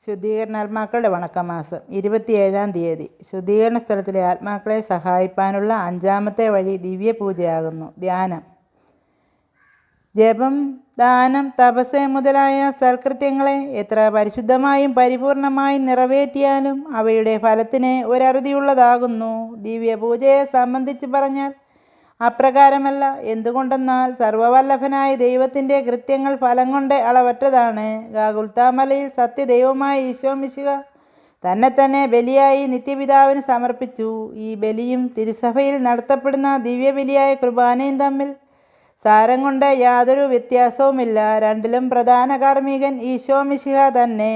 ശുദ്ധീകരണ ആത്മാക്കളുടെ വണക്കമാസം 27-ാം തീയതി. ശുദ്ധീകരണ സ്ഥലത്തിലെ ആത്മാക്കളെ സഹായിപ്പാനുള്ള 5-ാമത്തെ വഴി ദിവ്യപൂജയാകുന്നു. ധ്യാനം. ജപം, ദാനം, തപസ് മുതലായ സൽകൃത്യങ്ങളെ എത്ര പരിശുദ്ധമായും പരിപൂർണമായും നിറവേറ്റിയാലും അവയുടെ ഫലത്തിന് ഒരറുതിയുള്ളതാകുന്നു. ദിവ്യപൂജയെ സംബന്ധിച്ച് പറഞ്ഞാൽ അപ്രകാരമല്ല. എന്തുകൊണ്ടെന്നാൽ സർവവല്ലഭനായ ദൈവത്തിൻ്റെ കൃത്യങ്ങൾ ഫലം കൊണ്ട് അളവറ്റതാണ്. ഗാഗുൽത്താമലയിൽ സത്യദൈവമായ ഈശോ മിശിഹ തന്നെ ബലിയായി നിത്യപിതാവിന് സമർപ്പിച്ചു. ഈ ബലിയും തിരുസഭയിൽ നടത്തപ്പെടുന്ന ദിവ്യബലിയായ കുർബാനയും തമ്മിൽ സാരം കൊണ്ട് യാതൊരു വ്യത്യാസവുമില്ല. രണ്ടിലും പ്രധാന കാർമ്മികൻ ഈശോ മിശിഹ തന്നെ.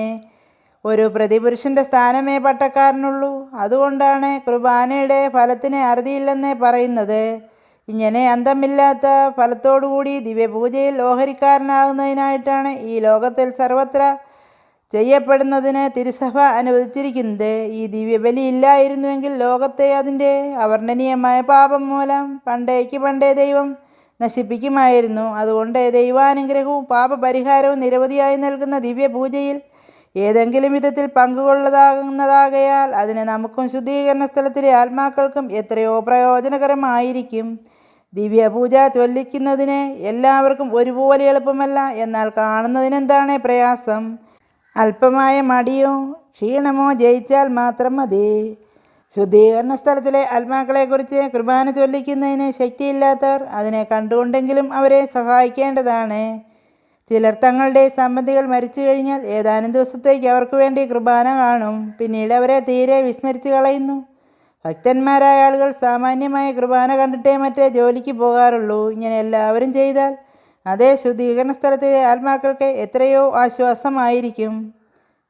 ഒരു പ്രതിപുരുഷൻ്റെ സ്ഥാനമേ പട്ടക്കാരനുള്ളൂ. അതുകൊണ്ടാണ് കുർബാനയുടെ ഫലത്തിന് അറുതിയില്ലെന്ന് പറയുന്നത്. ഇങ്ങനെ അന്തമില്ലാത്ത ഫലത്തോടുകൂടി ദിവ്യപൂജയിൽ ഓഹരിക്കാരനാകുന്നതിനായിട്ടാണ് ഈ ലോകത്തിൽ സർവത്ര ചെയ്യപ്പെടുന്നതിന് തിരുസഭ അനുവദിച്ചിരിക്കുന്നത്. ഈ ദിവ്യബലി ഇല്ലായിരുന്നുവെങ്കിൽ ലോകത്തെ അതിൻ്റെ അവർണ്ണനീയമായ പാപം മൂലം പണ്ടേ ദൈവം നശിപ്പിക്കുമായിരുന്നു. അതുകൊണ്ട് ദൈവാനുഗ്രഹവും പാപപരിഹാരവും നിരവധിയായി നൽകുന്ന ദിവ്യപൂജയിൽ ഏതെങ്കിലും വിധത്തിൽ പങ്കുകൊള്ളതാകുന്നതാകയാൽ അതിന് നമുക്കും ശുദ്ധീകരണ സ്ഥലത്തിലെ ആത്മാക്കൾക്കും എത്രയോ പ്രയോജനകരമായിരിക്കും. ദിവ്യപൂജ ചൊല്ലിക്കുന്നതിന് എല്ലാവർക്കും ഒരുപോലെ എളുപ്പമല്ല. എന്നാൽ കാണുന്നതിനെന്താണ് പ്രയാസം? അല്പമായ മടിയോ ക്ഷീണമോ ജയിച്ചാൽ മാത്രം മതി. ശുദ്ധീകരണ സ്ഥലത്തിലെ ആത്മാക്കളെക്കുറിച്ച് കുർബാന ചൊല്ലിക്കുന്നതിന് ശക്തിയില്ലാത്തവർ അതിനെ കണ്ടുകൊണ്ടെങ്കിലും അവരെ സഹായിക്കേണ്ടതാണ്. ചിലർ തങ്ങളുടെ സംബന്ധികൾ മരിച്ചു കഴിഞ്ഞാൽ ഏതാനും ദിവസത്തേക്ക് അവർക്ക് വേണ്ടി കുർബാന കാണും. പിന്നീട് അവരെ തീരെ വിസ്മരിച്ചു കളയുന്നു. ഭക്തന്മാരായ ആളുകൾ സാമാന്യമായ കുർബാന കണ്ടിട്ടേ മറ്റേ ജോലിക്ക് പോകാറുള്ളൂ. ഇങ്ങനെ എല്ലാവരും ചെയ്താൽ അതേ ശുദ്ധീകരണ സ്ഥലത്തിലെ ആത്മാക്കൾക്ക് എത്രയോ ആശ്വാസമായിരിക്കും.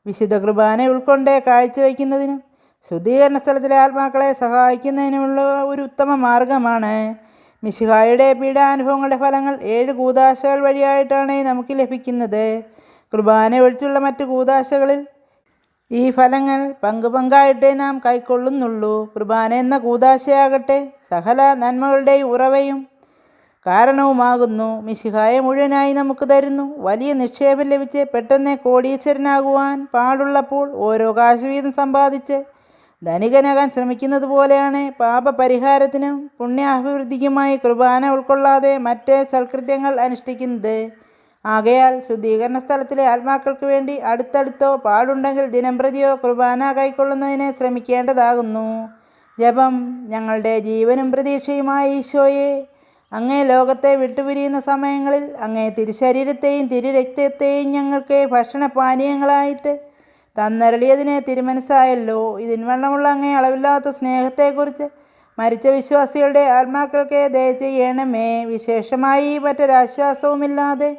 വിശുദ്ധ കുർബാന ഉൾക്കൊണ്ട് കാഴ്ചവെക്കുന്നതിനും ശുദ്ധീകരണ സ്ഥലത്തിലെ ആത്മാക്കളെ സഹായിക്കുന്നതിനുമുള്ള ഒരു ഉത്തമ മാർഗമാണ്. മിശിഹായുടെ പീഡാനുഭവങ്ങളുടെ ഫലങ്ങൾ 7 കൂദാശകൾ വഴിയായിട്ടാണ് നമുക്ക് ലഭിക്കുന്നത്. കുർബാന ഒഴിച്ചുള്ള മറ്റു കൂദാശകളിൽ ഈ ഫലങ്ങൾ പങ്കായിട്ടേ നാം കൈക്കൊള്ളുന്നുള്ളൂ. കുർബാന എന്ന കൂദാശയാകട്ടെ സകല നന്മകളുടെയും ഉറവയും കാരണവുമാകുന്നു. മിശിഹായെ മുഴുവനായി നമുക്ക് തരുന്നു. വലിയ നിക്ഷേപം ലഭിച്ച് പെട്ടെന്ന് കോടീശ്വരനാകുവാൻ പാടുള്ളപ്പോൾ ഓരോ കാശ് വീതം സമ്പാദിച്ച് ധനികനാകാൻ ശ്രമിക്കുന്നത് പോലെയാണ് പാപപരിഹാരത്തിനും പുണ്യാഭിവൃദ്ധിക്കുമായി കുർബാന ഉൾക്കൊള്ളാതെ മറ്റ് സൽകൃത്യങ്ങൾ അനുഷ്ഠിക്കുന്നത്. ആകയാൽ ശുദ്ധീകരണ സ്ഥലത്തിലെ ആത്മാക്കൾക്ക് വേണ്ടി അടുത്തടുത്തോ പാടുണ്ടെങ്കിൽ ദിനംപ്രതിയോ കുർബാന കൈക്കൊള്ളുന്നതിന് ശ്രമിക്കേണ്ടതാകുന്നു. ജപം. ഞങ്ങളുടെ ജീവനും പ്രതീക്ഷയുമായ ഈശോയെ, അങ്ങേ ലോകത്തെ വിട്ടുപിരിയുന്ന സമയങ്ങളിൽ അങ്ങേ തിരുശരീരത്തെയും തിരുരക്തത്തെയും ഞങ്ങൾക്ക് ഭക്ഷണപാനീയങ്ങളായിട്ട് തന്നരളിയതിന് തിരുമനസ്സായല്ലോ. ഇതിൻവണ്ണമുള്ള അങ്ങേ അളവില്ലാത്ത സ്നേഹത്തെക്കുറിച്ച് മരിച്ച വിശ്വാസികളുടെ ആത്മാക്കൾക്ക് ദയ ചെയ്യണമേ. വിശേഷമായി മറ്റൊരാശ്വാസവുമില്ലാതെ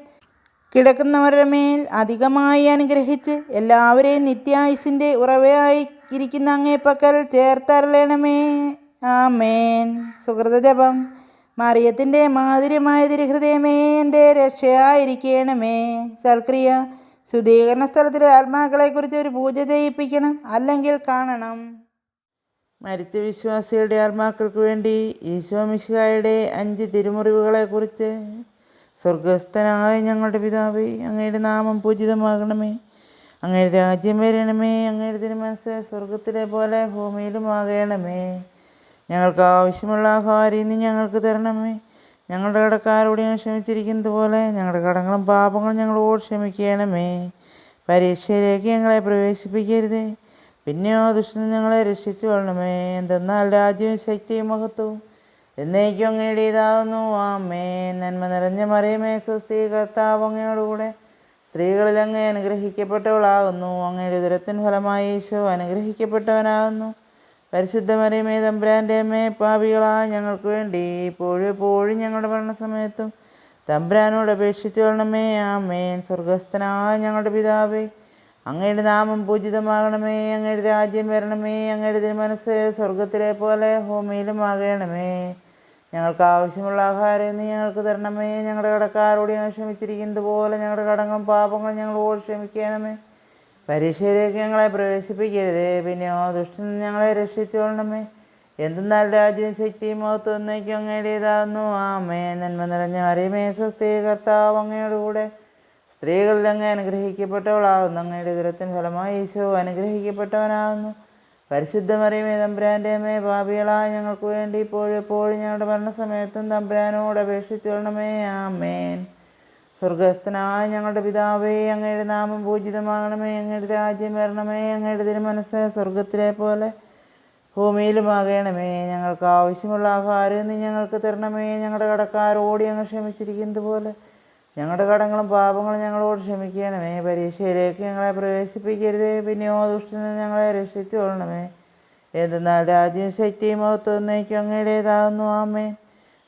കിടക്കുന്നവരുടെ മേൽ അധികമായി അനുഗ്രഹിച്ച് എല്ലാവരെയും നിത്യായുസിൻ്റെ ഉറവയായി ഇരിക്കുന്ന അങ്ങേ പക്കൽ ചേർത്തരളണമേ. ആമേൻ. സുഹൃതജപം. മറിയത്തിൻ്റെ മാധുര്യമായ തിരുഹൃദയമേ, എൻ്റെ രക്ഷയായിരിക്കണമേ. സൽക്രിയ. ശുദ്ധീകരണ സ്ഥലത്തിലെ ആത്മാക്കളെക്കുറിച്ച് ഒരു പൂജ ചെയ്യിപ്പിക്കണം, അല്ലെങ്കിൽ കാണണം. മരിച്ച വിശ്വാസികളുടെ ആത്മാക്കൾക്ക് വേണ്ടി ഈശോ മിശിഹായുടെ 5 തിരുമുറിവുകളെക്കുറിച്ച്. സ്വർഗസ്ഥനായ ഞങ്ങളുടെ പിതാവേ, അങ്ങയുടെ നാമം പൂജിതമാകണമേ. അങ്ങയുടെ രാജ്യം വരണമേ. അങ്ങയുടെ തിരുമനസ്സ് സ്വർഗത്തിലെ പോലെ ഭൂമിയിലും ആകണമേ. ഞങ്ങൾക്ക് ആവശ്യമുള്ള ആഹാരം ഇന്ന് ഞങ്ങൾക്ക് തരണമേ. ഞങ്ങളുടെ കടക്കാരോട് ഞങ്ങൾ ക്ഷമിച്ചിരിക്കുന്നത് പോലെ ഞങ്ങളുടെ കടങ്ങളും പാപങ്ങളും ഞങ്ങളോട് ക്ഷമിക്കണമേ. പരീക്ഷയിലേക്ക് ഞങ്ങളെ പ്രവേശിപ്പിക്കരുതേ, പിന്നെയോ ദുഷ്ടൻ ഞങ്ങളെ രക്ഷിച്ചു കൊള്ളണമേ. എന്തെന്നാൽ രാജ്യവും ശക്തിയും മഹത്വവും എന്നേക്കും അങ്ങയുടേതാകുന്നു. ആമേൻ. നന്മ നിറഞ്ഞ മറിയമേ, സ്വസ്തി, കർത്താവ് അങ്ങയോടുകൂടെ സ്ത്രീകളിൽ അങ്ങ് അനുഗ്രഹിക്കപ്പെട്ടവളാകുന്നു. അങ്ങയുടെ ഉദരത്തിൻ ഫലമായി ഈശോ അനുഗ്രഹിക്കപ്പെട്ടവനാകുന്നു. പരിശുദ്ധ മറിയമേ, തമ്പുരാൻ്റെ അമ്മേ, പാപികളായ ഞങ്ങൾക്ക് വേണ്ടി ഇപ്പോഴും എപ്പോഴും ഞങ്ങളുടെ മരണസമയത്തും തമ്പുരാനോട് അപേക്ഷിച്ചു കൊള്ളണമേ. ആമേൻ. സ്വർഗസ്ഥനായ ഞങ്ങളുടെ പിതാവേ, അങ്ങയുടെ നാമം പൂജിതമാകണമേ. അങ്ങയുടെ രാജ്യം വരണമേ. അങ്ങയുടെ തിരുമനസ്സ് സ്വർഗത്തിലെ പോലെ ഭൂമിയിലും ആകണമേ. ഞങ്ങൾക്ക് ആവശ്യമുള്ള ആഹാരം ഇന്ന് ഞങ്ങൾക്ക് തരണമേ. ഞങ്ങളുടെ കടക്കാരോട് ഞങ്ങൾ ക്ഷമിച്ചിരിക്കുന്നത് പോലെ ഞങ്ങളുടെ കടങ്ങളും പാപങ്ങളും ഞങ്ങളോട് ക്ഷമിക്കണമേ. പരീക്ഷയിലേക്ക് ഞങ്ങളെ പ്രവേശിപ്പിക്കരുതേ, പിന്നെയോ ദുഷ്ടൻ ഞങ്ങളെ രക്ഷിച്ചു കൊള്ളണമേ. എന്തെന്നാൽ രാജ്യവും ശക്തിയും മഹത്വവും എന്നേക്കും അങ്ങയുടേതാകുന്നു. ആമേൻ. നന്മ നിറഞ്ഞ മറിയമേ, സ്വസ്തി, കർത്താവ് അങ്ങയോടുകൂടെ സ്ത്രീകളിൽ അങ്ങ് അനുഗ്രഹിക്കപ്പെട്ടവളാകുന്നു. അങ്ങയുടെ ഉദരത്തിൻ ഫലമായി ഈശോ അനുഗ്രഹിക്കപ്പെട്ടവനാകുന്നു. പരിശുദ്ധ മറിയമേ തമ്പുരാൻ്റെ അമ്മേ, പാപികളായ ഞങ്ങൾക്ക് വേണ്ടി ഇപ്പോഴും എപ്പോഴും ഞങ്ങളുടെ മരണസമയത്തും തമ്പുരാനോട് അപേക്ഷിച്ചു കൊള്ളണമേ. ആമേൻ. സ്വർഗസ്ഥനായ ഞങ്ങളുടെ പിതാവേ, അങ്ങയുടെ നാമം പൂജിതമാകണമേ. അങ്ങയുടെ രാജ്യം വരണമേ. അങ്ങയുടെ തിരുമനസ്സ് സ്വർഗത്തിലെ പോലെ ഭൂമിയിലുമാകണമേ. ഞങ്ങൾക്ക് ആവശ്യമുള്ള ആഹാരം നീ ഞങ്ങൾക്ക് തരണമേ. ഞങ്ങളുടെ കടക്കാരോട് ഞങ്ങൾ ക്ഷമിച്ചിരിക്കുന്നത് പോലെ ഞങ്ങളുടെ കടങ്ങളും പാപങ്ങളും ഞങ്ങളോട് ക്ഷമിക്കണമേ. പരീക്ഷയിലേക്ക് ഞങ്ങളെ പ്രവേശിപ്പിക്കരുതേ, പിന്നെയോ ദുഷ്ടനിൽ ഞങ്ങളെ രക്ഷിച്ചു കൊള്ളണമേ. എന്തെന്നാൽ രാജ്യവും ശക്തിയും മഹത്വം എന്നേക്കും അങ്ങയുടേതാകുന്നു. ആമേൻ.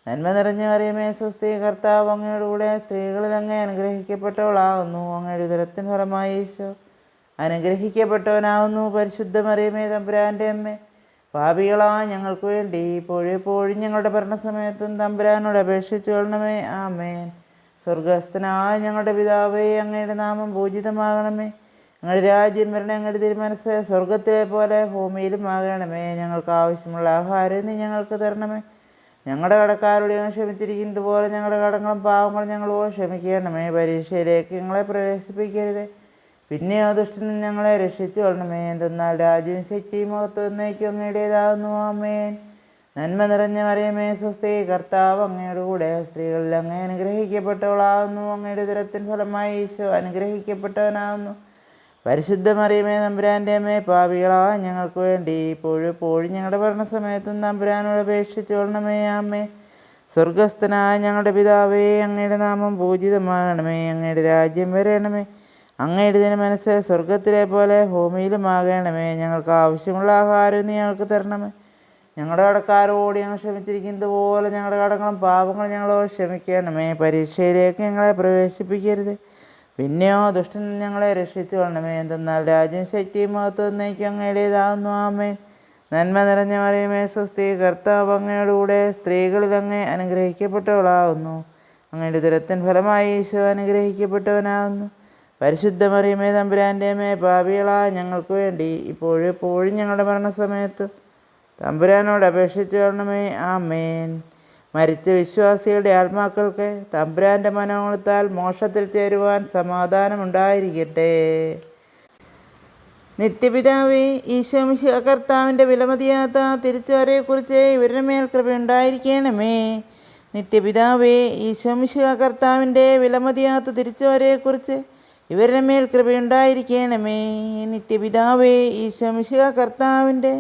നന്മ നിറഞ്ഞ മറിയമേ, സ്വസ്തി, കർത്താവ് അങ്ങയുടെ കൂടെ സ്ത്രീകളിൽ അങ്ങേ അനുഗ്രഹിക്കപ്പെട്ടവളാകുന്നു. അങ്ങയുടെ ഉദരത്തിൻ ഫലമായി ഈശോ അനുഗ്രഹിക്കപ്പെട്ടവനാകുന്നു. പരിശുദ്ധ മറിയമേ തമ്പുരാൻ്റെ അമ്മേ, പാപികളായ ഞങ്ങൾക്ക് വേണ്ടി ഇപ്പോഴും എപ്പോഴും ഞങ്ങളുടെ ഭരണസമയത്തും തമ്പുരാനോട് അപേക്ഷിച്ചു കൊള്ളണമേ. ആമേൻ. സ്വർഗസ്ഥനായ ഞങ്ങളുടെ പിതാവേ, അങ്ങയുടെ നാമം പൂജിതമാകണമേ. ഞങ്ങളുടെ രാജ്യം വരണേ. അങ്ങയുടെ തിരുമനസ്സ് സ്വർഗത്തിലെ പോലെ ഭൂമിയിലും ആകണമേ. ഞങ്ങൾക്ക് ആവശ്യമുള്ള ആഹാരം നീ ഞങ്ങൾക്ക് തരണമേ. ഞങ്ങളുടെ കടക്കാരോട് ഞങ്ങൾ ക്ഷമിച്ചിരിക്കുന്നത് പോലെ ഞങ്ങളുടെ കടങ്ങളും പാവങ്ങളും ഞങ്ങളോട് ക്ഷമിക്കണമേ. പരീക്ഷയിലേക്ക് ഞങ്ങളെ പ്രവേശിപ്പിക്കരുത്, പിന്നെയോ ദുഷ്ടനിൽ ഞങ്ങളെ രക്ഷിച്ചു കൊള്ളണമേ. എന്തെന്നാൽ രാജ്യവും ശക്തിയും മഹത്വം എന്നേക്കും അങ്ങയുടേതാകുന്നു. ആമേൻ. നന്മ നിറഞ്ഞ മറിയമേ, സ്വസ്തി, കർത്താവ് അങ്ങയുടെ കൂടെ സ്ത്രീകളിൽ അങ്ങേ അനുഗ്രഹിക്കപ്പെട്ടവളാകുന്നു. അങ്ങയുടെ ഉദരത്തിൻ ഫലമായി ഈശോ അനുഗ്രഹിക്കപ്പെട്ടവനാകുന്നു. പരിശുദ്ധ മറിയമേ തമ്പുരാൻ്റെ അമ്മേ, പാപികളായ ഞങ്ങൾക്ക് വേണ്ടി ഇപ്പോഴും എപ്പോഴും ഞങ്ങളുടെ ഭരണസമയത്തും തമ്പുരാനോട് അപേക്ഷിച്ചു കൊള്ളണമേ. ആമേ. സ്വർഗസ്ഥനായ ഞങ്ങളുടെ പിതാവേ, അങ്ങയുടെ നാമം പൂജിതമാകണമേ. അങ്ങയുടെ രാജ്യം വരണമേ. അങ്ങയുടെ തിരുമനസ്സ് സ്വർഗത്തിലെ പോലെ ഭൂമിയിലുമാകണമേ. ഞങ്ങൾക്ക് ആവശ്യമുള്ള ആഹാരം നീ ഞങ്ങൾക്ക് തരണമേ. ഞങ്ങളുടെ കടക്കാരോട് ഞങ്ങൾ ക്ഷമിച്ചിരിക്കുന്നത് പോലെ ഞങ്ങളുടെ കടങ്ങളും പാപങ്ങളും ഞങ്ങളോട് ക്ഷമിക്കണമേ. പരീക്ഷയിലേക്ക് ഞങ്ങളെ പ്രവേശിപ്പിക്കരുത്, പിന്നെയോ ദുഷ്ടനിൽ ഞങ്ങളെ രക്ഷിച്ചു കൊള്ളണമേ. എന്തെന്നാൽ രാജ്യവും ശക്തിയും മഹത്വം എന്നേക്കും അങ്ങയുടേതാകുന്നു. ആമേൻ. നന്മ നിറഞ്ഞ മറിയമേ, സ്വസ്തി, കർത്താവ് അങ്ങയുടെ കൂടെ സ്ത്രീകളിൽ അങ്ങേ അനുഗ്രഹിക്കപ്പെട്ടവളാകുന്നു. അങ്ങയുടെ ഉദരത്തിൻ ഫലമായി ഈശോ അനുഗ്രഹിക്കപ്പെട്ടവനാകുന്നു. പരിശുദ്ധ മറിയമേ തമ്പുരാൻ്റെ അമ്മേ, പാപികളായ ഞങ്ങൾക്ക് വേണ്ടി ഇപ്പോഴും എപ്പോഴും ഞങ്ങളുടെ മരണസമയത്ത് തമ്പുരാനോട് അപേക്ഷിച്ചു കൊള്ളണമേ. ആമേൻ. മരിച്ച വിശ്വാസികളുടെ ആത്മാക്കൾക്ക് തമ്പുരാൻ്റെ മനോഗുണത്താൽ മോക്ഷത്തിൽ ചേരുവാൻ സമാധാനമുണ്ടായിരിക്കട്ടെ. നിത്യപിതാവേ, ഈശോ മിശിഹാ കർത്താവിൻ്റെ വിലമതിയാത്ത തിരിച്ചുവരയെക്കുറിച്ച് ഇവരുടെ മേൽ കൃപയുണ്ടായിരിക്കണമേ. നിത്യപിതാവേ, ഈശോ മിശിഹാ കർത്താവിൻ്റെ വിലമതിയാത്ത തിരിച്ചുവരയെക്കുറിച്ച് ഇവരുടെ മേൽ കൃപയുണ്ടായിരിക്കണമേ. നിത്യപിതാവേ, ഈശോ മിശിഹാ കർത്താവിൻ്റെ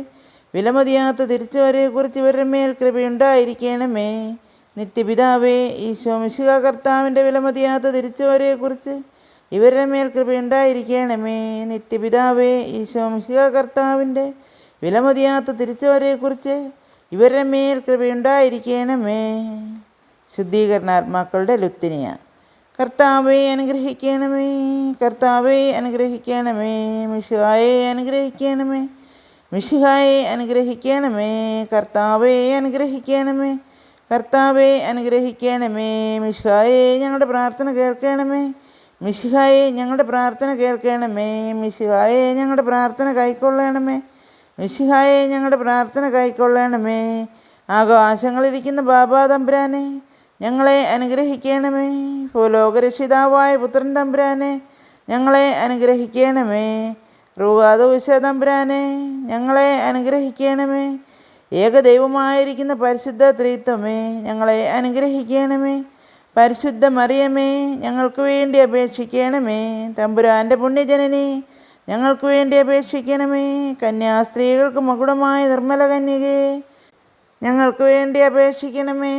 വിലമതിയാത്ത തിരിച്ചുവരയെക്കുറിച്ച് ഇവരുടെ മേൽ കൃപയുണ്ടായിരിക്കണമേ. നിത്യപിതാവേ, ഈശോ മിശിഹാ കർത്താവിൻ്റെ വിലമതിയാത്ത തിരിച്ചുവരയെക്കുറിച്ച് ഇവരുടെ മേൽ കൃപയുണ്ടായിരിക്കണമേ. നിത്യപിതാവേ, ഈശോ മിശിഹാ കർത്താവിൻ്റെ വിലമതിയാത്ത തിരിച്ചുവരയെക്കുറിച്ച് ഇവരുടെ മേൽ കൃപയുണ്ടായിരിക്കണമേ. ശുദ്ധീകരണാത്മാക്കളുടെ ലുത്തിനിയ. കർത്താവെ അനുഗ്രഹിക്കണമേ. കർത്താവെ അനുഗ്രഹിക്കണമേ. മിശിഹായെ അനുഗ്രഹിക്കണമേ. മിശിഹായെ അനുഗ്രഹിക്കണമേ. കർത്താവെ അനുഗ്രഹിക്കണമേ. കർത്താവെ അനുഗ്രഹിക്കണമേ. മിശിഹായെ ഞങ്ങളുടെ പ്രാർത്ഥന കേൾക്കണമേ. മിശിഹായെ ഞങ്ങളുടെ പ്രാർത്ഥന കേൾക്കണമേ. മിശിഹായെ ഞങ്ങളുടെ പ്രാർത്ഥന കൈക്കൊള്ളണമേ. മിശിഹായെ ഞങ്ങളുടെ പ്രാർത്ഥന കൈക്കൊള്ളണമേ. ആകാശങ്ങളിരിക്കുന്ന ബാബാ തമ്പുരാനെ ഞങ്ങളെ അനുഗ്രഹിക്കണമേ. ഭൂലോകരക്ഷിതാവായ പുത്രൻ തമ്പുരാനെ ഞങ്ങളെ അനുഗ്രഹിക്കണമേ. റൂഹാദോശ തമ്പുരാനെ ഞങ്ങളെ അനുഗ്രഹിക്കണമേ. ഏകദൈവമായിരിക്കുന്ന പരിശുദ്ധ ത്രിത്വമേ ഞങ്ങളെ അനുഗ്രഹിക്കണമേ. പരിശുദ്ധ മറിയമേ ഞങ്ങൾക്ക് വേണ്ടി അപേക്ഷിക്കണമേ. തമ്പുരാൻ്റെ പുണ്യജനനി ഞങ്ങൾക്ക് വേണ്ടി അപേക്ഷിക്കണമേ. കന്യാസ്ത്രീകൾക്ക് മകുടമായ നിർമ്മല കന്യകേ ഞങ്ങൾക്ക് വേണ്ടി അപേക്ഷിക്കണമേ.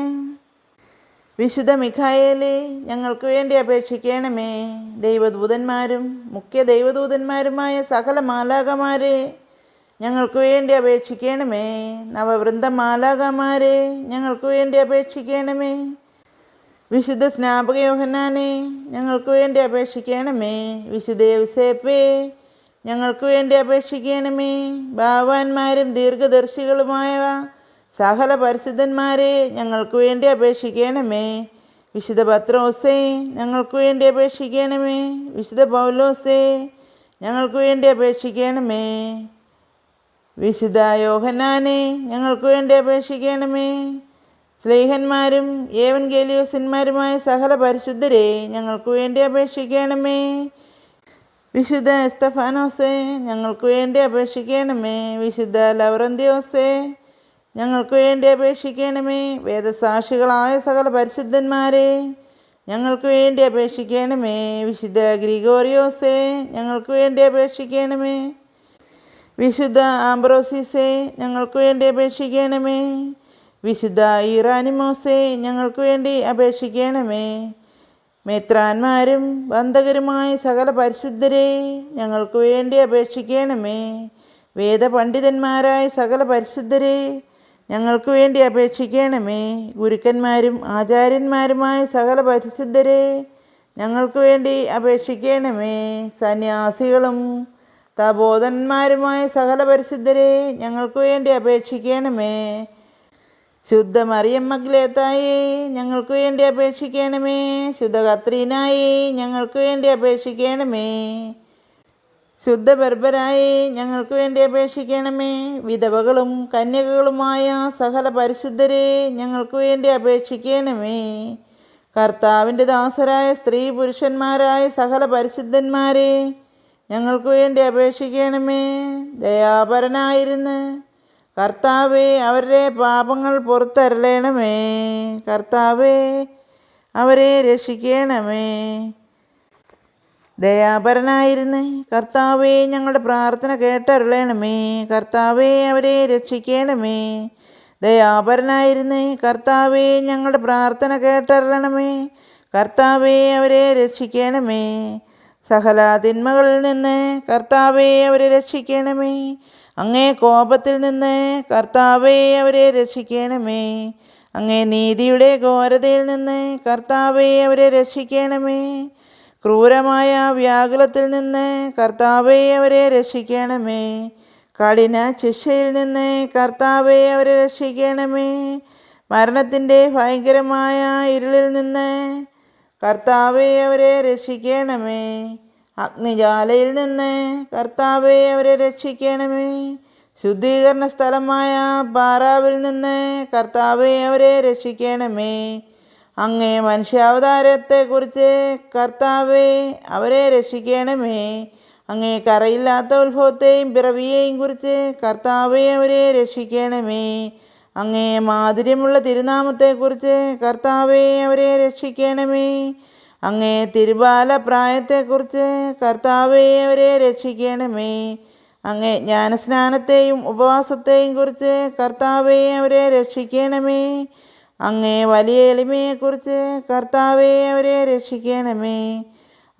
വിശുദ്ധ മിഖായേലേ ഞങ്ങൾക്ക് വേണ്ടി അപേക്ഷിക്കണമേ. ദൈവദൂതന്മാരും മുഖ്യ ദൈവദൂതന്മാരുമായ സകല മാലാഖമാരെ ഞങ്ങൾക്ക് വേണ്ടി അപേക്ഷിക്കണമേ. നവവൃന്ദ മാലാഖമാരെ ഞങ്ങൾക്ക് വേണ്ടി അപേക്ഷിക്കണമേ. വിശുദ്ധ സ്നാപക യോഹന്നാനെ ഞങ്ങൾക്ക് വേണ്ടി അപേക്ഷിക്കണമേ. വിശുദ്ധ യൗസേപ്പേ ഞങ്ങൾക്ക് വേണ്ടി അപേക്ഷിക്കണമേ. ഭാവാന്മാരും ദീർഘദർശികളുമായ സകല പരിശുദ്ധന്മാരെ ഞങ്ങൾക്ക് വേണ്ടി അപേക്ഷിക്കണമേ. വിശുദ്ധ പത്രോസേ ഞങ്ങൾക്ക് വേണ്ടി അപേക്ഷിക്കണമേ. വിശുദ്ധ പൗലോസേ ഞങ്ങൾക്ക് വേണ്ടി അപേക്ഷിക്കണമേ. വിശുദ്ധ യോഹന്നാനെ ഞങ്ങൾക്ക് വേണ്ടി അപേക്ഷിക്കണമേ. സ്ലേഹന്മാരും ഏവൻഗേലിയോസന്മാരുമായ സകല പരിശുദ്ധരെ ഞങ്ങൾക്ക് വേണ്ടി അപേക്ഷിക്കണമേ. വിശുദ്ധ എസ്തഫാനോസേ ഞങ്ങൾക്ക് വേണ്ടി അപേക്ഷിക്കണമേ. വിശുദ്ധ ലവറന്തിയോസേ ഞങ്ങൾക്ക് വേണ്ടി അപേക്ഷിക്കണമേ. വേദസാക്ഷികളായ സകല പരിശുദ്ധന്മാരെ ഞങ്ങൾക്ക് വേണ്ടി അപേക്ഷിക്കണമേ. വിശുദ്ധ ഗ്രിഗോറിയോസേ ഞങ്ങൾക്ക് വേണ്ടി അപേക്ഷിക്കണമേ. വിശുദ്ധ ആംബ്രോസിസേ ഞങ്ങൾക്ക് വേണ്ടി അപേക്ഷിക്കണമേ. വിശുദ്ധ ഇറാനിമോസേ ഞങ്ങൾക്ക് വേണ്ടി അപേക്ഷിക്കണമേ. മെത്രാന്മാരും ബന്ധകരുമായ സകല പരിശുദ്ധരെ ഞങ്ങൾക്ക് വേണ്ടി അപേക്ഷിക്കണമേ. വേദപണ്ഡിതന്മാരായ സകല പരിശുദ്ധരെ ഞങ്ങൾക്ക് വേണ്ടി അപേക്ഷിക്കണമേ. ഗുരുക്കന്മാരും ആചാര്യന്മാരുമായ സകല പരിശുദ്ധരെ ഞങ്ങൾക്ക് വേണ്ടി അപേക്ഷിക്കണമേ. സന്യാസികളും തപോധന്മാരുമായ സകല പരിശുദ്ധരെ ഞങ്ങൾക്ക് വേണ്ടി അപേക്ഷിക്കണമേ. ശുദ്ധ മറിയം മഗ്ദലേത്തായെ ഞങ്ങൾക്ക് വേണ്ടി അപേക്ഷിക്കണമേ. ശുദ്ധ കത്രീനായെ ഞങ്ങൾക്ക് വേണ്ടി അപേക്ഷിക്കണമേ. ശുദ്ധ ബർബരായെ ഞങ്ങൾക്ക് വേണ്ടി അപേക്ഷിക്കണമേ. വിധവകളും കന്യകകളുമായ സകല പരിശുദ്ധരെ ഞങ്ങൾക്ക് വേണ്ടി അപേക്ഷിക്കണമേ. കർത്താവിൻ്റെ ദാസരായ സ്ത്രീ പുരുഷന്മാരായ സകല പരിശുദ്ധന്മാരെ ഞങ്ങൾക്ക് വേണ്ടി അപേക്ഷിക്കണമേ. ദയാപരനായിരുന്ന് കർത്താവേ അവരുടെ പാപങ്ങൾ പുറത്തരളയണമേ. കർത്താവേ അവരെ രക്ഷിക്കണമേ. ദയാപരനായിരുന്ന് കർത്താവേ ഞങ്ങളുടെ പ്രാർത്ഥന കേട്ടരുളയണമേ. കർത്താവേ അവരെ രക്ഷിക്കണമേ. ദയാപരനായിരുന്ന് കർത്താവേ ഞങ്ങളുടെ പ്രാർത്ഥന കേട്ടരുളണമേ. കർത്താവേ അവരെ രക്ഷിക്കണമേ. സകല തിന്മകളിൽ നിന്ന് കർത്താവേ അവരെ രക്ഷിക്കണമേ. അങ്ങേ കോപത്തിൽ നിന്ന് കർത്താവേ അവരെ രക്ഷിക്കണമേ. അങ്ങേ നീതിയുടെ ഘോരതയിൽ നിന്ന് കർത്താവേ അവരെ രക്ഷിക്കണമേ. ക്രൂരമായ വ്യാകുലത്തിൽ നിന്ന് കർത്താവേ അവരെ രക്ഷിക്കണമേ. കഠിന ശിക്ഷയിൽ നിന്ന് കർത്താവേ അവരെ രക്ഷിക്കണമേ. മരണത്തിൻ്റെ ഭയങ്കരമായ ഇരുളിൽ നിന്ന് കർത്താവേ അവരെ രക്ഷിക്കണമേ. അഗ്നിജാലയിൽ നിന്ന് കർത്താവേ അവരെ രക്ഷിക്കണമേ. ശുദ്ധീകരണ സ്ഥലമായ പാറാവിൽ നിന്ന് കർത്താവേ അവരെ രക്ഷിക്കണമേ. അങ്ങേ മനുഷ്യാവതാരത്തെക്കുറിച്ച് കർത്താവേ അവരെ രക്ഷിക്കണമേ. അങ്ങേ കറയില്ലാത്ത ഉത്ഭവത്തെയും പിറവിയെയും കുറിച്ച് കർത്താവേ അവരെ രക്ഷിക്കണമേ. അങ്ങേ മാധുര്യമുള്ള തിരുനാമത്തെക്കുറിച്ച് കർത്താവേ അവരെ രക്ഷിക്കണമേ. അങ്ങേ തിരുബാല പ്രായത്തെക്കുറിച്ച് കർത്താവേ അവരെ രക്ഷിക്കണമേ. അങ്ങേ ജ്ഞാനസ്നാനത്തെയും ഉപവാസത്തെയും കുറിച്ച് കർത്താവേ അവരെ രക്ഷിക്കണമേ. അങ്ങേ വലിയ എളിമയെക്കുറിച്ച് കർത്താവേ അവരെ രക്ഷിക്കണമേ.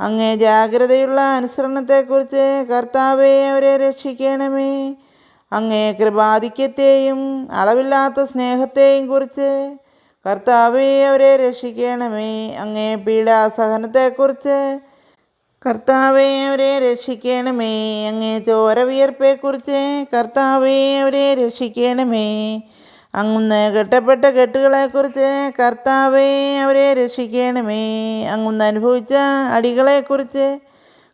അങ്ങേ ജാഗ്രതയുള്ള അനുസരണത്തെക്കുറിച്ച് കർത്താവേ അവരെ രക്ഷിക്കണമേ. അങ്ങേ കൃപാധിക്യത്തെയും അളവില്ലാത്ത സ്നേഹത്തെയും കുറിച്ച് കർത്താവേ അവരെ രക്ഷിക്കണമേ. അങ്ങേ പീഡാസഹനത്തെക്കുറിച്ച് കർത്താവേ അവരെ രക്ഷിക്കണമേ. അങ്ങേ ചോര വിയർപ്പെക്കുറിച്ച് കർത്താവേ അവരെ രക്ഷിക്കണമേ. അങ്ങുന്ന് കെട്ടപ്പെട്ട കെട്ടുകളെക്കുറിച്ച് കർത്താവേ അവരെ രക്ഷിക്കണമേ. അങ്ങുന്ന് അനുഭവിച്ച അടികളെക്കുറിച്ച്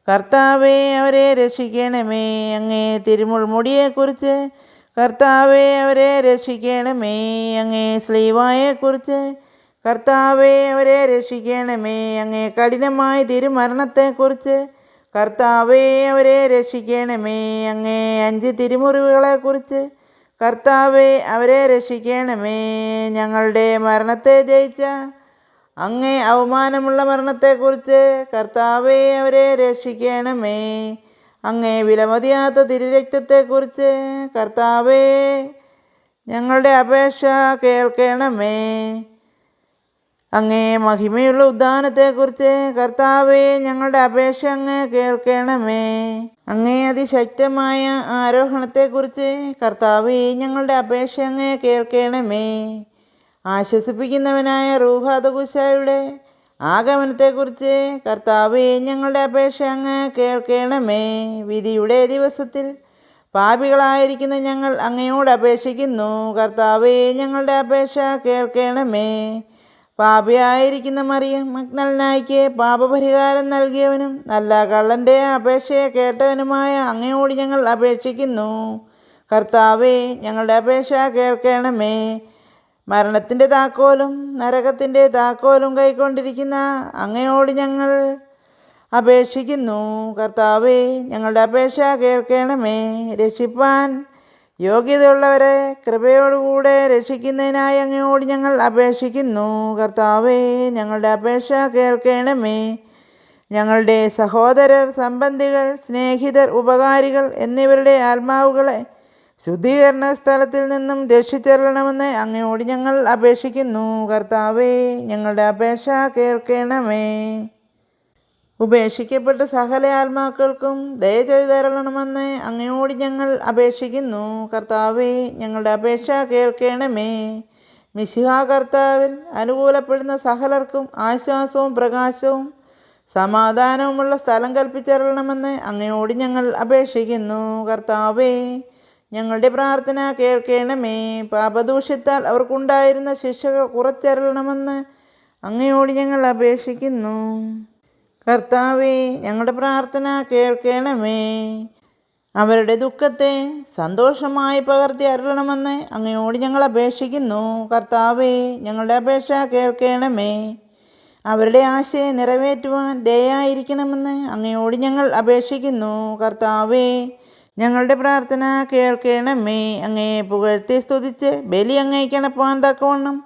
കർത്താവേ അവരെ രക്ഷിക്കണമേ. അങ്ങേ തിരുമുൾമുടിയെക്കുറിച്ച് കർത്താവേ അവരെ രക്ഷിക്കണമേ. അങ്ങേ സ്ലീവായെക്കുറിച്ച് കർത്താവേ അവരെ രക്ഷിക്കണമേ. അങ്ങേ കഠിനമായ തിരുമരണത്തെക്കുറിച്ച് കർത്താവേ അവരെ രക്ഷിക്കണമേ. അങ്ങേ 5 തിരുമുറിവുകളെക്കുറിച്ച് കർത്താവേ അവരെ രക്ഷിക്കണമേ. ഞങ്ങളുടെ മരണത്തെ ജയിച്ച അങ്ങേ അവമാനമുള്ള മരണത്തെക്കുറിച്ച് കർത്താവേ അവരെ രക്ഷിക്കണമേ. അങ്ങേ വിലമതിയാത്ത തിരുരക്തത്തെക്കുറിച്ച് കർത്താവേ ഞങ്ങളുടെ അപേക്ഷ കേൾക്കണമേ. അങ്ങേ മഹിമയുള്ള ഉദ്ധാനത്തെക്കുറിച്ച് കർത്താവേ ഞങ്ങളുടെ അപേക്ഷ അങ്ങ് കേൾക്കണമേ. അങ്ങേ അതിശക്തമായ ആരോഹണത്തെക്കുറിച്ച് കർത്താവേ ഞങ്ങളുടെ അപേക്ഷ അങ്ങ് കേൾക്കണമേ. ആശ്വസിപ്പിക്കുന്നവനായ റൂഹാദകുശായുടെ ആഗമനത്തെക്കുറിച്ച് കർത്താവേ ഞങ്ങളുടെ അപേക്ഷ അങ്ങ് കേൾക്കണമേ. വിധിയുടെ ദിവസത്തിൽ പാപികളായിരിക്കുന്ന ഞങ്ങൾ അങ്ങയോട് അപേക്ഷിക്കുന്നു. കർത്താവേ ഞങ്ങളുടെ അപേക്ഷ കേൾക്കണമേ. പാപിയായിരിക്കുന്ന മറിയം മഗ്ദലനായിക്ക് പാപപരിഹാരം നൽകിയവനും നല്ല കള്ളൻ്റെ അപേക്ഷയെ കേട്ടവനുമായ അങ്ങയോട് ഞങ്ങൾ അപേക്ഷിക്കുന്നു. കർത്താവേ ഞങ്ങളുടെ അപേക്ഷ കേൾക്കണമേ. മരണത്തിൻ്റെ താക്കോലും നരകത്തിൻ്റെ താക്കോലും കൈക്കൊണ്ടിരിക്കുന്ന അങ്ങയോട് ഞങ്ങൾ അപേക്ഷിക്കുന്നു. കർത്താവേ, ഞങ്ങളുടെ അപേക്ഷ കേൾക്കണമേ. രക്ഷിപ്പാൻ യോഗ്യതയുള്ളവരെ കൃപയോടുകൂടെ രക്ഷിക്കുന്നതിനായി അങ്ങയോട് ഞങ്ങൾ അപേക്ഷിക്കുന്നു. കർത്താവേ, ഞങ്ങളുടെ അപേക്ഷ കേൾക്കണമേ. ഞങ്ങളുടെ സഹോദരർ, സംബന്ധികൾ, സ്നേഹിതർ, ഉപകാരികൾ എന്നിവരുടെ ആത്മാവുകളെ ശുദ്ധീകരണ സ്ഥലത്തിൽ നിന്നും രക്ഷിച്ചെല്ലണമെന്ന് അങ്ങയോട് ഞങ്ങൾ അപേക്ഷിക്കുന്നു. കർത്താവേ, ഞങ്ങളുടെ അപേക്ഷ കേൾക്കണമേ. ഉപേക്ഷിക്കപ്പെട്ട സകല ആത്മാക്കൾക്കും ദയ ചെയ്തു തരണമെന്ന് അങ്ങയോട് ഞങ്ങൾ അപേക്ഷിക്കുന്നു. കർത്താവേ, ഞങ്ങളുടെ അപേക്ഷ കേൾക്കണമേ. മിശിഹാ കർത്താവിൽ അനുകൂലപ്പെടുന്ന സകലർക്കും ആശ്വാസവും പ്രകാശവും സമാധാനവുമുള്ള സ്ഥലം കൽപ്പിച്ചരണമെന്ന് അങ്ങയോട് ഞങ്ങൾ അപേക്ഷിക്കുന്നു. കർത്താവേ, ഞങ്ങളുടെ പ്രാർത്ഥന കേൾക്കണമേ. പാപദൂഷ്യത്താൽ അവർക്കുണ്ടായിരുന്ന ശിക്ഷ കുറച്ചരണമെന്ന് അങ്ങയോട് ഞങ്ങൾ അപേക്ഷിക്കുന്നു. കർത്താവേ, ഞങ്ങളുടെ പ്രാർത്ഥന കേൾക്കണമേ. അവരുടെ ദുഃഖത്തെ സന്തോഷമായി പകർത്തി അരുളണമെന്ന് അങ്ങയോട് ഞങ്ങൾ അപേക്ഷിക്കുന്നു. കർത്താവേ, ഞങ്ങളുടെ അപേക്ഷ കേൾക്കണമേ. അവരുടെ ആശയെ നിറവേറ്റുവാൻ ദയായിരിക്കണമെന്ന് അങ്ങയോട് ഞങ്ങൾ അപേക്ഷിക്കുന്നു. കർത്താവേ, ഞങ്ങളുടെ പ്രാർത്ഥന കേൾക്കണമേ. അങ്ങയെ പുകഴ്ത്തി സ്തുതിച്ച് ബലി അങ്ങേക്കണപ്പാൻ തക്കവണ്ണം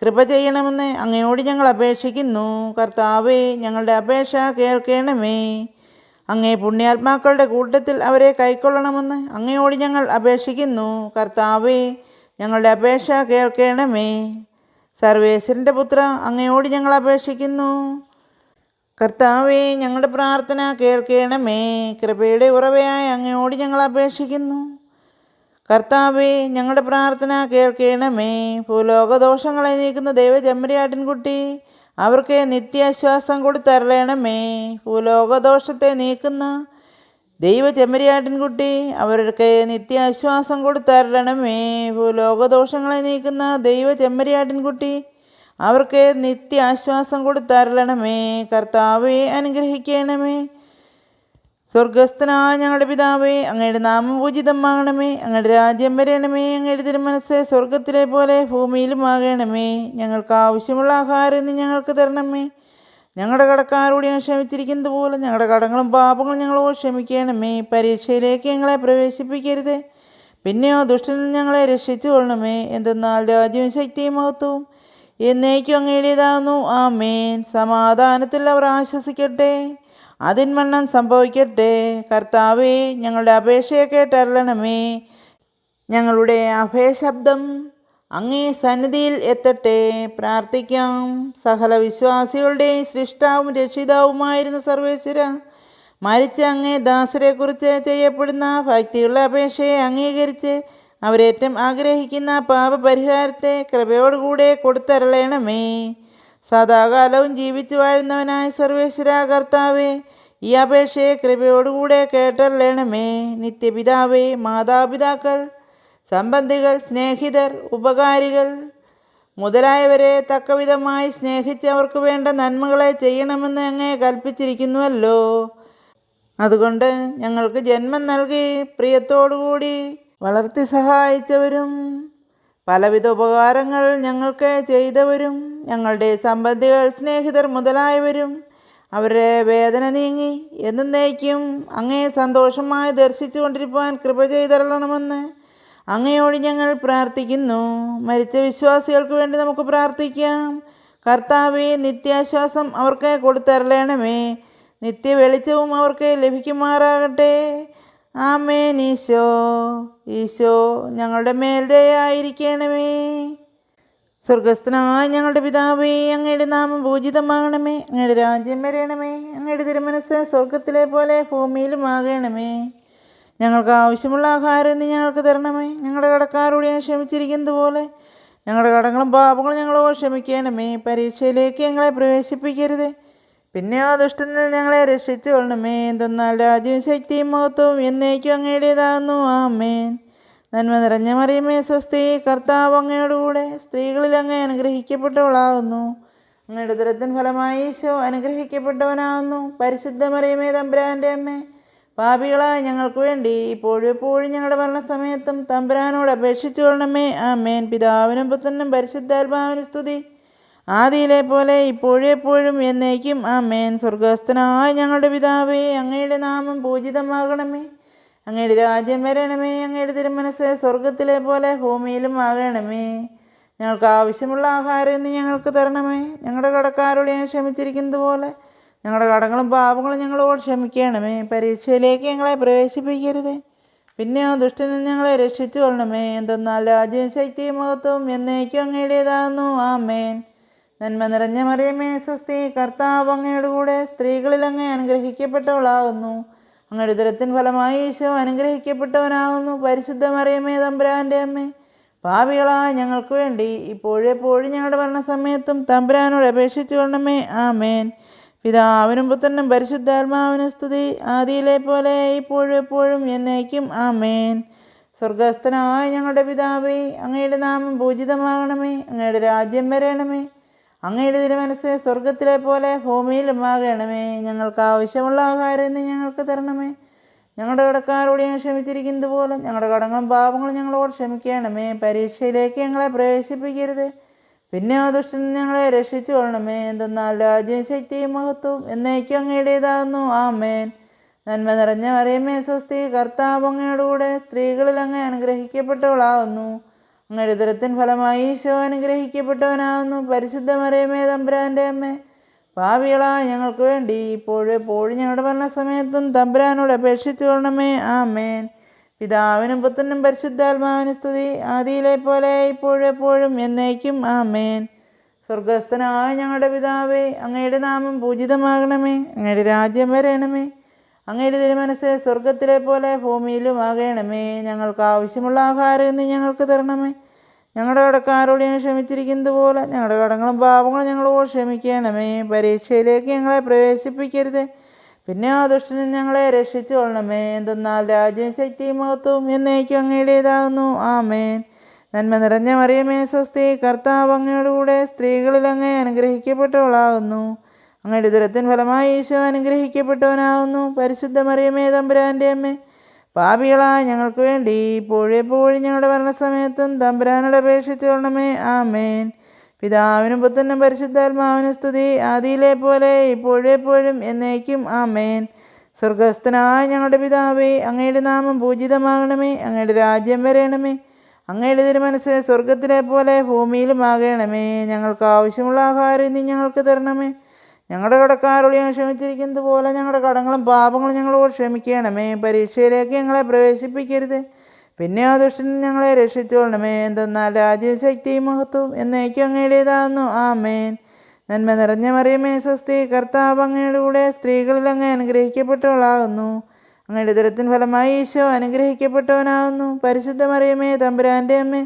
കൃപ ചെയ്യണമെന്ന് അങ്ങയോട് ഞങ്ങൾ അപേക്ഷിക്കുന്നു. കർത്താവേ, ഞങ്ങളുടെ അപേക്ഷ കേൾക്കണമേ. അങ്ങേ പുണ്യാത്മാക്കളുടെ കൂട്ടത്തിൽ അവരെ കൈക്കൊള്ളണമെന്ന് അങ്ങയോട് ഞങ്ങൾ അപേക്ഷിക്കുന്നു. കർത്താവേ, ഞങ്ങളുടെ അപേക്ഷ കേൾക്കണമേ. സർവേശ്വരൻ്റെ പുത്ര, അങ്ങയോട് ഞങ്ങൾ അപേക്ഷിക്കുന്നു. കർത്താവേ, ഞങ്ങളുടെ പ്രാർത്ഥന കേൾക്കണമേ. കൃപയുടെ ഉറവയായ അങ്ങയോട് ഞങ്ങൾ അപേക്ഷിക്കുന്നു. കർത്താവേ, ഞങ്ങളുടെ പ്രാർത്ഥന കേൾക്കണമേ. ഭൂലോകദോഷങ്ങളെ നീക്കുന്ന ദൈവചെമ്മരിയാട്ടിൻകുട്ടി അവർക്ക് നിത്യാശ്വാസം കൊടുത്തരളണമേ. ഭൂലോകദോഷത്തെ നീക്കുന്ന ദൈവചെമ്മരിയാട്ടിൻകുട്ടി അവർക്ക് നിത്യാശ്വാസം കൊടുത്തരളണമേ. ഭൂലോകദോഷങ്ങളെ നീക്കുന്ന ദൈവചെമ്മരിയാട്ടിൻകുട്ടി അവർക്ക് നിത്യാശ്വാസം കൊടുത്തരളണമേ. കർത്താവെ, അനുഗ്രഹിക്കണമേ. സ്വർഗസ്ഥനായ ഞങ്ങളുടെ പിതാവേ, അങ്ങയുടെ നാമം പൂജിതമാകണമേ. അങ്ങയുടെ രാജ്യം വരണമേ. അങ്ങയുടെ തിരുമനസ്സ് സ്വർഗത്തിലെ പോലെ ഭൂമിയിലും ആകണമേ. ഞങ്ങൾക്ക് ആവശ്യമുള്ള ആഹാരം ഇന്ന് ഞങ്ങൾക്ക് തരണമേ. ഞങ്ങളുടെ കടക്കാരോട് ഞങ്ങൾ ക്ഷമിച്ചിരിക്കുന്നത് പോലെ ഞങ്ങളുടെ കടങ്ങളും പാപങ്ങളും ഞങ്ങളോട് ക്ഷമിക്കണമേ. പരീക്ഷയിലേക്ക് ഞങ്ങളെ പ്രവേശിപ്പിക്കരുത്, പിന്നെയോ ദുഷ്ടനിൽ ഞങ്ങളെ രക്ഷിച്ചു കൊള്ളണമേ. എന്തെന്നാൽ രാജ്യവും ശക്തിയും മഹത്വവും എന്നേക്കും അങ്ങയുടേതാകുന്നു. ആമേൻ. സമാധാനത്തിൽ അവർ ആശ്വസിക്കട്ടെ, അതിന്മണ്ണം സംഭവിക്കട്ടെ. കർത്താവേ, ഞങ്ങളുടെ അപേക്ഷയെ കേട്ടരുളണമേ. ഞങ്ങളുടെ അഭയശബ്ദം അങ്ങേ സന്നിധിയിൽ എത്തട്ടെ. പ്രാർത്ഥിക്കാം. സകല വിശ്വാസികളുടെയും സൃഷ്ടാവും രക്ഷിതാവുമായിരുന്ന സർവേശ്വര, മരിച്ച അങ്ങേ ദാസരെക്കുറിച്ച് ചെയ്യപ്പെടുന്ന ഭക്തിയുള്ള അപേക്ഷയെ അംഗീകരിച്ച് അവരേറ്റം ആഗ്രഹിക്കുന്ന പാപപരിഹാരത്തെ കൃപയോടുകൂടെ കൊടുത്തരളയണമേ. സദാകാലവും ജീവിച്ചു വാഴുന്നവനായ സർവേശ്വര കർത്താവേ, ഈ അപേക്ഷയെ കൃപയോടുകൂടെ കേട്ടരളയണമേ. നിത്യപിതാവേ, മാതാപിതാക്കൾ, സംബന്ധികൾ, സ്നേഹിതർ, ഉപകാരികൾ മുതലായവരെ തക്കവിധമായി സ്നേഹിച്ച് അവർക്ക് വേണ്ട നന്മകളെ ചെയ്യണമെന്ന് അങ്ങേ കൽപ്പിച്ചിരിക്കുന്നുവല്ലോ. അതുകൊണ്ട് ഞങ്ങൾക്ക് ജന്മം നൽകി പ്രിയത്തോടുകൂടി വളർത്തി സഹായിച്ചവരും പലവിധ ഉപകാരങ്ങൾ ഞങ്ങൾക്ക് ചെയ്തവരും ഞങ്ങളുടെ സംബന്ധികൾ, സ്നേഹിതർ മുതലായവരും അവരുടെ വേദന നീങ്ങി എന്നേക്കും അങ്ങേ സന്തോഷമായി ദർശിച്ചു കൊണ്ടിരിക്കുവാൻ കൃപ ചെയ്തരളണമെന്ന് അങ്ങയോട് ഞങ്ങൾ പ്രാർത്ഥിക്കുന്നു. മരിച്ച വിശ്വാസികൾക്ക് വേണ്ടി നമുക്ക് പ്രാർത്ഥിക്കാം. കർത്താവേ, നിത്യാശ്വാസം അവർക്ക് കൊടുത്തരളയണമേ. നിത്യ വെളിച്ചവും അവർക്ക് ലഭിക്കുമാറാകട്ടെ. ആമേൻ. ഈശോ ഞങ്ങളുടെ മേൽ ദയായിരിക്കണമേ. സ്വർഗസ്ഥനായ ഞങ്ങളുടെ പിതാവേ, അങ്ങയുടെ നാമം പൂജിതമാകണമേ. അങ്ങയുടെ രാജ്യം വരണമേ. അങ്ങയുടെ തിരുമനസ്സ് സ്വർഗത്തിലെ പോലെ ഭൂമിയിലും ആകണമേ. ഞങ്ങൾക്ക് ആവശ്യമുള്ള ആഹാരം ഇന്ന് ഞങ്ങൾക്ക് തരണമേ. ഞങ്ങളുടെ കടക്കാരോട് ഞാൻ ക്ഷമിച്ചിരിക്കുന്നത് പോലെ ഞങ്ങളുടെ കടങ്ങളും പാപങ്ങളും ഞങ്ങളോട് ക്ഷമിക്കണമേ. പരീക്ഷയിലേക്ക് ഞങ്ങളെ പ്രവേശിപ്പിക്കരുത്, പിന്നെ ആ ദുഷ്ടനിൽ ഞങ്ങളെ രക്ഷിച്ചു കൊള്ളണമേ. എന്തെന്നാൽ രാജ്യവും ശക്തിയും മഹത്വവും എന്നേക്കും അങ്ങയുടേതാകുന്നു. ആമേൻ. നന്മ നിറഞ്ഞ മറിയമേ, സ്വസ്തി, കർത്താവ് അങ്ങയോടുകൂടെ സ്ത്രീകളിൽ അങ്ങ് അനുഗ്രഹിക്കപ്പെട്ടവളാകുന്നു. അങ്ങയുടെ ഉദരത്തിൻ ഫലമായി ഈശോ അനുഗ്രഹിക്കപ്പെട്ടവനാകുന്നു. പരിശുദ്ധ മറിയമേ, തമ്പുരാൻ്റെ അമ്മേ, പാപികളായ ഞങ്ങൾക്ക് വേണ്ടി ഇപ്പോഴും എപ്പോഴും ഞങ്ങളുടെ മരണസമയത്തും തമ്പുരാനോട് അപേക്ഷിച്ചു കൊള്ളണമേ. ആമേൻ. പിതാവിനും പുത്രനും പരിശുദ്ധാത്മാവിനും സ്തുതി, ആദിയിലെ പോലെ ഇപ്പോഴും എപ്പോഴും എന്നേക്കും. ആമേൻ. സ്വർഗസ്ഥനായ ഞങ്ങളുടെ പിതാവേ, അങ്ങയുടെ നാമം പൂജിതമാകണമേ. അങ്ങയുടെ രാജ്യം വരണമേ. അങ്ങയുടെ തിരുമനസ്സ് സ്വർഗത്തിലെ പോലെ ഭൂമിയിലും ആകണമേ. ഞങ്ങൾക്ക് ആവശ്യമുള്ള ആഹാരം ഇന്ന് ഞങ്ങൾക്ക് തരണമേ. ഞങ്ങളുടെ കടക്കാരോട് ഞാൻ ക്ഷമിച്ചിരിക്കുന്നത് പോലെ ഞങ്ങളുടെ കടങ്ങളും പാപങ്ങളും ഞങ്ങളോട് ക്ഷമിക്കണമേ. പരീക്ഷയിലേക്ക് ഞങ്ങളെ പ്രവേശിപ്പിക്കരുതേ, പിന്നെയോ ദുഷ്ടനിൽ ഞങ്ങളെ രക്ഷിച്ചു കൊള്ളണമേ. എന്തെന്നാൽ രാജ്യവും ശക്തിയും മഹത്വവും എന്നേക്കും അങ്ങയുടേതാകുന്നു. ആമേൻ. നന്മ നിറഞ്ഞ മറിയമേ സ്വസ്തി, കർത്താവ് അങ്ങയുടെ കൂടെ സ്ത്രീകളിൽ അങ്ങ് അനുഗ്രഹിക്കപ്പെട്ടവളാകുന്നു. അങ്ങയുടെ ഉദരത്തിൻ ഫലമായി ഈശോ അനുഗ്രഹിക്കപ്പെട്ടവനാകുന്നു. പരിശുദ്ധ മറിയമേ തമ്പുരാൻ്റെ അമ്മേ, പാപികളായ ഞങ്ങൾക്ക് വേണ്ടി ഇപ്പോഴും എപ്പോഴും ഞങ്ങളുടെ മരണസമയത്തും തമ്പുരാനോട് അപേക്ഷിച്ചു കൊള്ളണമേ. ആമേൻ. പിതാവിനും പുത്രനും പരിശുദ്ധാത്മാവിനും സ്തുതി, ആദിയിലെ പോലെ ഇപ്പോഴും എപ്പോഴും എന്നേക്കും. ആമേൻ. സ്വർഗസ്ഥനായ ഞങ്ങളുടെ പിതാവേ, അങ്ങയുടെ നാമം പൂജിതമാകണമേ. അങ്ങയുടെ രാജ്യം വരണമേ. അങ്ങയുടെ തിരുമനസ്സ് സ്വർഗത്തിലെ പോലെ ഭൂമിയിലും ആകണമേ. ഞങ്ങൾക്ക് ആവശ്യമുള്ള ആഹാരം ഇന്ന് ഞങ്ങൾക്ക് തരണമേ. ഞങ്ങളുടെ കടക്കാരോട് ഞങ്ങൾ ക്ഷമിച്ചിരിക്കുന്നത് പോലെ ഞങ്ങളുടെ കടങ്ങളും പാപങ്ങളും ഞങ്ങളോട് ക്ഷമിക്കണമേ. പരീക്ഷയിലേക്ക് ഞങ്ങളെ പ്രവേശിപ്പിക്കരുത്, പിന്നെ ആ ദുഷ്ടൻ ഞങ്ങളെ രക്ഷിച്ചു കൊള്ളണമേ. എന്തെന്നാൽ രാജ്യവും ശക്തിയും മഹത്വവും എന്നേക്കും അങ്ങയുടേതാകുന്നു. ആമേൻ. നന്മ നിറഞ്ഞ മറിയമേ സ്വസ്തി, കർത്താവ് അങ്ങയുടെ കൂടെ സ്ത്രീകളിൽ അങ്ങ് അനുഗ്രഹിക്കപ്പെട്ടവളാകുന്നു. അങ്ങയുടെ ഉദരത്തിൻ ഫലമായി ഈശോ അനുഗ്രഹിക്കപ്പെട്ടവനാകുന്നു. പരിശുദ്ധ മറിയമേ തമ്പുരാൻ്റെ അമ്മേ, പാപികളായ ഞങ്ങൾക്ക് വേണ്ടി ഇപ്പോഴും എപ്പോഴും ഞങ്ങളുടെ മരണസമയത്തും തമ്പുരാനോട് അപേക്ഷിച്ചു കൊള്ളണമേ. ആമേൻ. പിതാവിനും പുത്രനും പരിശുദ്ധാത്മാവിനും സ്തുതി, ആദിയിലെ പോലെ ഇപ്പോഴും എപ്പോഴും എന്നേക്കും. ആമേൻ. സ്വർഗസ്ഥനായ ഞങ്ങളുടെ പിതാവേ, അങ്ങയുടെ നാമം പൂജിതമാകണമേ. അങ്ങയുടെ രാജ്യം വരണമേ. അങ്ങയുടെ തിരുമനസ്സ് സ്വർഗത്തിലെ പോലെ ഭൂമിയിലും ആകണമേ. ഞങ്ങൾക്ക് ആവശ്യമുള്ള ആഹാരം ഇന്ന് ഞങ്ങൾക്ക് തരണമേ. ഞങ്ങളുടെ കടക്കാരോട് ഞങ്ങൾ ക്ഷമിച്ചിരിക്കുന്നത് പോലെ ഞങ്ങളുടെ കടങ്ങളും പാപങ്ങളും ഞങ്ങളോട് ക്ഷമിക്കണമേ. പരീക്ഷയിലേക്ക് ഞങ്ങളെ പ്രവേശിപ്പിക്കരുത്, പിന്നെ ആ ദുഷ്ടനിൽ ഞങ്ങളെ രക്ഷിച്ചു കൊള്ളണമേ. എന്തെന്നാൽ രാജ്യവും ശക്തിയും മഹത്വവും എന്നേക്കും അങ്ങയുടേതാകുന്നു. ആമേൻ. നന്മ നിറഞ്ഞ മറിയമേ സ്വസ്തി, കർത്താവ് അങ്ങയുടെ കൂടെ സ്ത്രീകളിൽ അങ്ങ് അനുഗ്രഹിക്കപ്പെട്ടവളാകുന്നു. അങ്ങയുടെ ഉദരത്തിൻ ഫലമായി ഈശോ അനുഗ്രഹിക്കപ്പെട്ടവനാകുന്നു. പരിശുദ്ധ മറിയമേ തമ്പുരാൻ്റെ അമ്മേ, പാപികളായ ഞങ്ങൾക്ക് വേണ്ടി ഇപ്പോഴും എപ്പോഴും ഞങ്ങളുടെ മരണസമയത്തും തമ്പുരാനോട് അപേക്ഷിച്ചു കൊള്ളണമേ. ആമേൻ. പിതാവിനും പുത്രനും പരിശുദ്ധാത്മാവിനും സ്തുതി, ആദിയിലെ പോലെ ഇപ്പോഴും എപ്പോഴും എന്നേക്കും. ആമേൻ. സ്വർഗസ്ഥനായ ഞങ്ങളുടെ പിതാവേ, അങ്ങയുടെ നാമം പൂജിതമാകണമേ. അങ്ങയുടെ രാജ്യം വരണമേ. അങ്ങയുടെ തിരുമനസ്സ് സ്വർഗത്തിലെ പോലെ ഭൂമിയിലും ആകണമേ. ഞങ്ങൾക്ക് ആവശ്യമുള്ള ആഹാരം ഇന്ന് ഞങ്ങൾക്ക് തരണമേ. ഞങ്ങളുടെ കടക്കാരോട് ഞങ്ങൾ ക്ഷമിച്ചിരിക്കുന്നത് പോലെ ഞങ്ങളുടെ കടങ്ങളും പാപങ്ങളും ഞങ്ങളോട് ക്ഷമിക്കണമേ. പരീക്ഷയിലേക്ക് ഞങ്ങളെ പ്രവേശിപ്പിക്കരുത്, പിന്നെ ആ ദുഷ്ടനിൽ ഞങ്ങളെ രക്ഷിച്ചു കൊള്ളണമേ. എന്തെന്നാൽ രാജ്യവും ശക്തിയും മഹത്വവും എന്നേക്കും അങ്ങയുടേതാകുന്നു. ആമേൻ. നന്മ നിറഞ്ഞ മറിയമേ സ്വസ്തി, കർത്താവ് അങ്ങയുടെ കൂടെ സ്ത്രീകളിൽ അങ്ങ് അനുഗ്രഹിക്കപ്പെട്ടവളാകുന്നു. അങ്ങയുടെ ഉദരത്തിൻ ഫലമായി ഈശോ അനുഗ്രഹിക്കപ്പെട്ടവനാകുന്നു. പരിശുദ്ധ മറിയമേ തമ്പുരാൻ്റെ അമ്മേ,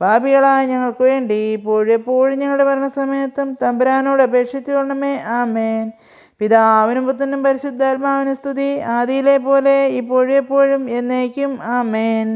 പാപികളായ ഞങ്ങൾക്ക് വേണ്ടി ഇപ്പോഴും എപ്പോഴും ഞങ്ങളുടെ മരണസമയത്തും തമ്പുരാനോട് അപേക്ഷിച്ചു കൊള്ളണമേ. ആമേൻ. പിതാവിനും പുത്രനും പരിശുദ്ധാത്മാവിനും സ്തുതി, ആദിയിലെ പോലെ ഇപ്പോഴും എപ്പോഴും എന്നേക്കും. ആമേൻ.